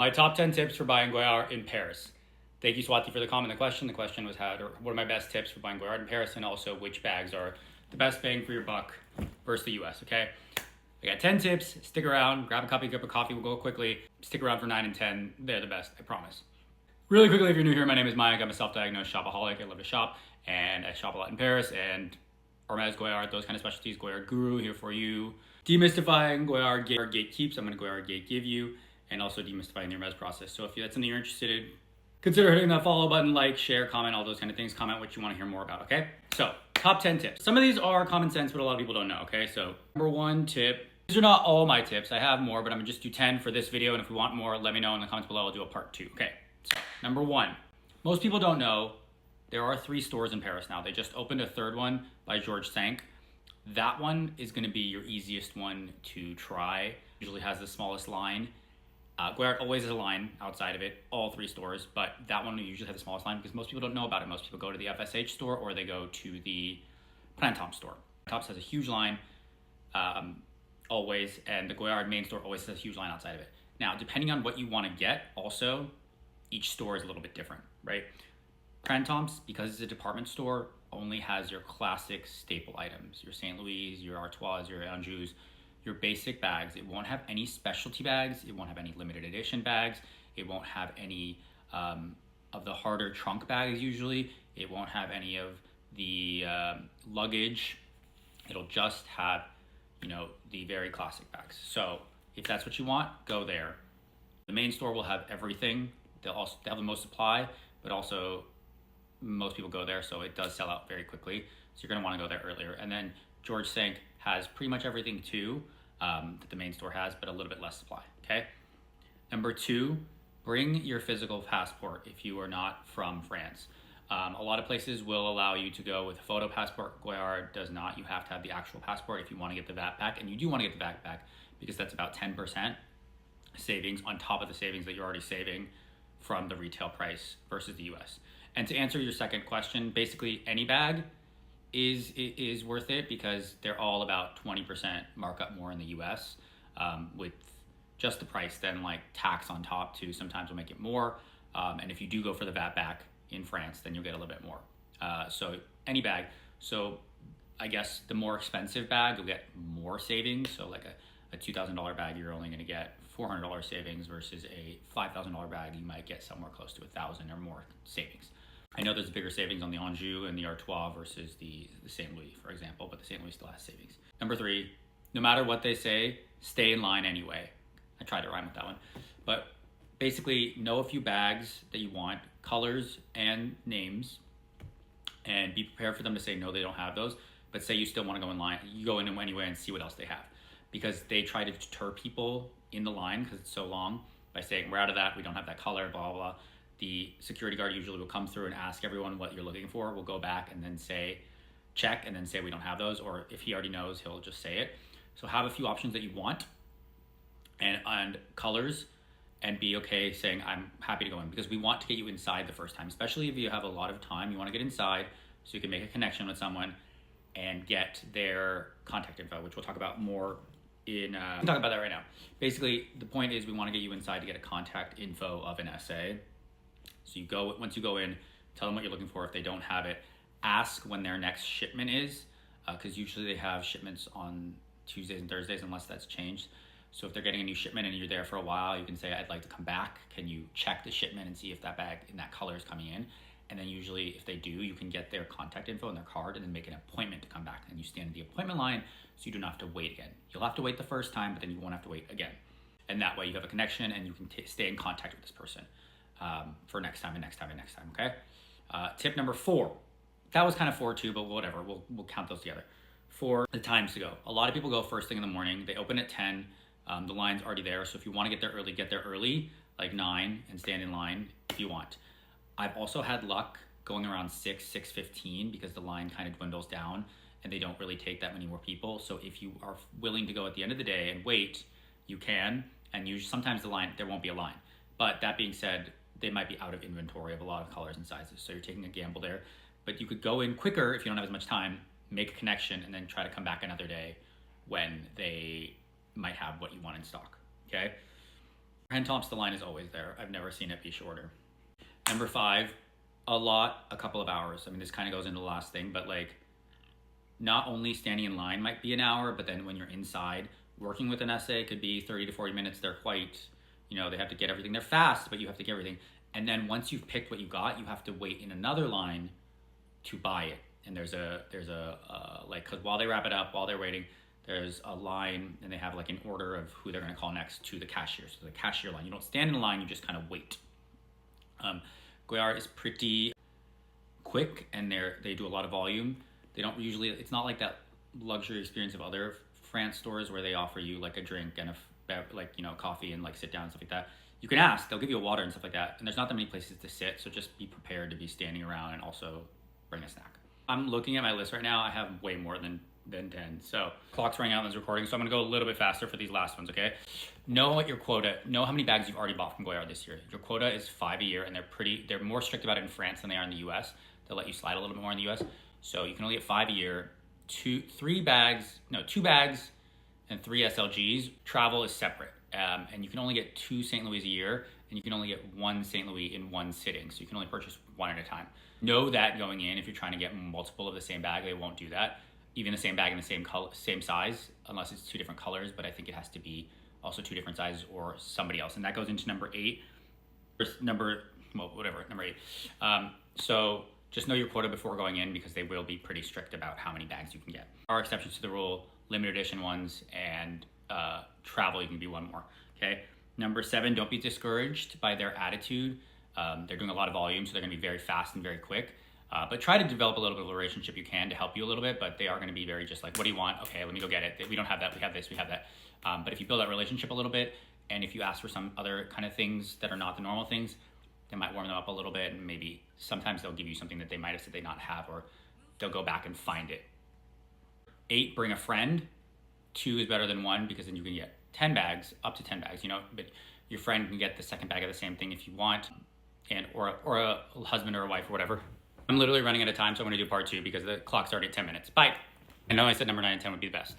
My top 10 tips for buying Goyard in Paris. Thank you, Swati, for the comment. The question was what are my best tips for buying Goyard in Paris, and also which bags are the best bang for your buck versus the US, okay? I got 10 tips. Stick around, grab a cup of coffee, we'll go quickly. Stick around for 9 and 10. They're the best, I promise. Really quickly, if you're new here, my name is Mike. I'm a self-diagnosed shopaholic. I love to shop, and I shop a lot in Paris, and Hermes, Goyard, those kind of specialties. Goyard Guru here for you. Demystifying Goyard gatekeeps. I'm going to Goyard gate give you, and also demystifying the Hermes process. So if that's something you're interested in, consider hitting that follow button, like, share, comment, all those kind of things. Comment what you want to hear more about, okay? So, top 10 tips. Some of these are common sense, but a lot of people don't know, okay? So, number 1 tip. These are not all my tips. I have more, but I'm going to just do 10 for this video, and if you want more, let me know in the comments below. I'll do a part 2, okay? So, number 1. Most people don't know there are 3 stores in Paris now. They just opened a 3rd one by Georges Cinq. That one is going to be your easiest one to try. Usually has the smallest line. Goyard always has a line outside of it, all 3 stores, but that one will usually have the smallest line because most people don't know about it. Most people go to the FSH store or they go to the Printemps store. Printemps has a huge line always, and the Goyard main store always has a huge line outside of it. Now, depending on what you want to get, also, each store is a little bit different, right? Printemps, because it's a department store, only has your classic staple items, your St. Louis, your Artois, your Anjous, your basic bags. It won't have any specialty bags. It won't have any limited edition bags. It won't have any of the harder trunk bags usually. It won't have any of the luggage. It'll just have, the very classic bags. So if that's what you want, go there. The main store will have everything. They'll have the most supply, but also most people go there, so it does sell out very quickly. So you're gonna wanna go there earlier. And then Georges Cinq has pretty much everything too that the main store has, but a little bit less supply, okay? Number 2, bring your physical passport if you are not from France. A lot of places will allow you to go with a photo passport. Goyard does not. You have to have the actual passport if you want to get the VAT back, and you do want to get the VAT back because that's about 10% savings on top of the savings that you're already saving from the retail price versus the US. And to answer your second question, basically any bag is worth it because they're all about 20% markup more in the US with just the price. Then like tax on top too sometimes will make it more. And if you do go for the VAT back in France, then you'll get a little bit more. So any bag. So I guess the more expensive bag, you'll get more savings. So like a $2,000 bag, you're only gonna get $400 savings versus a $5,000 bag, you might get somewhere close to $1,000 or more savings. I know there's bigger savings on the Anjou and the Artois versus the St. Louis, for example, but the St. Louis still has savings. Number 3, no matter what they say, stay in line anyway. I tried to rhyme with that one. But basically, know a few bags that you want, colors and names, and be prepared for them to say no, they don't have those, but say you still want to go in line, you go in anyway and see what else they have. Because they try to deter people in the line because it's so long by saying, we're out of that, we don't have that color, blah, blah, blah. The security guard usually will come through and ask everyone what you're looking for. We'll go back and then say, check, and then say we don't have those, or if he already knows, he'll just say it. So have a few options that you want and colors, and be okay saying, I'm happy to go in, because we want to get you inside the first time, especially if you have a lot of time. You want to get inside so you can make a connection with someone and get their contact info, which we'll talk about more in, we'll talk about that right now. Basically, the point is we want to get you inside to get a contact info of an SA. So once you go in, tell them what you're looking for. If they don't have it, ask when their next shipment is, because usually they have shipments on Tuesdays and Thursdays unless that's changed. So if they're getting a new shipment and you're there for a while, you can say, I'd like to come back. Can you check the shipment and see if that bag in that color is coming in? And then usually if they do, you can get their contact info and their card and then make an appointment to come back. And you stand in the appointment line so you don't have to wait again. You'll have to wait the first time, but then you won't have to wait again. And that way you have a connection and you can stay in contact with this person for next time and next time and next time, okay? Tip number 4. That was kind of 4 too, but whatever, we'll count those together. 4, the times to go. A lot of people go first thing in the morning. They open at 10. The line's already there, so if you want to get there early, like 9, and stand in line if you want. I've also had luck going around 6:15 because the line kind of dwindles down and they don't really take that many more people. So if you are willing to go at the end of the day and wait, you can, and sometimes there won't be a line. But that being said, they might be out of inventory of a lot of colors and sizes, so you're taking a gamble there. But you could go in quicker if you don't have as much time, make a connection, and then try to come back another day when they might have what you want in stock, okay? Printemps, the line is always there. I've never seen it be shorter. Number 5, a couple of hours. I mean, this kind of goes into the last thing, but like, not only standing in line might be an hour, but then when you're inside working with an essay, it could be 30 to 40 minutes. They're quite, they have to get everything. They're fast, but you have to get everything. And then once you've picked what you got, you have to wait in another line to buy it. And there's a because while they wrap it up, while they're waiting, there's a line, and they have like an order of who they're going to call next to the cashier. So the cashier line, you don't stand in a line, you just kind of wait. Goyard is pretty quick, and they do a lot of volume. They don't usually, it's not like that luxury experience of other France stores where they offer you like a drink and coffee and like sit down and stuff like that. You can ask, they'll give you a water and stuff like that. And there's not that many places to sit, so just be prepared to be standing around and also bring a snack. I'm looking at my list right now. I have way more than 10. So clock's running out on this recording, so I'm gonna go a little bit faster for these last ones, okay? Know what your quota, know how many bags you've already bought from Goyard this year. Your quota is 5 a year, and they're more strict about it in France than they are in the US. They'll let you slide a little bit more in the US. So you can only get 5 a year. 2 bags and 3 SLGs. Travel is separate. And you can only get 2 St. Louis a year, and you can only get 1 St. Louis in one sitting. So you can only purchase 1 at a time. Know that going in, if you're trying to get multiple of the same bag, they won't do that. Even the same bag in the same color, same size, unless it's 2 different colors, but I think it has to be also 2 different sizes or somebody else. And that goes into number 8. Number 8. So just know your quota before going in, because they will be pretty strict about how many bags you can get. There are exceptions to the rule, limited edition ones, and travel, you can be 1 more, okay? Number 7, don't be discouraged by their attitude. They're doing a lot of volume, so they're gonna be very fast and very quick. But try to develop a little bit of a relationship you can to help you a little bit, but they are gonna be very just like, what do you want? Okay, let me go get it. We don't have that, we have this, we have that. But if you build that relationship a little bit, and if you ask for some other kind of things that are not the normal things, they might warm them up a little bit, and maybe sometimes they'll give you something that they might have said they not have, or they'll go back and find it. 8, bring a friend. 2 is better than 1, because then you can get 10 bags, up to 10 bags, but your friend can get the second bag of the same thing if you want, or a husband or a wife or whatever. I'm literally running out of time, so I'm gonna do part 2 because the clock's already at 10 minutes. Bye. I know I said number 9 and 10 would be the best.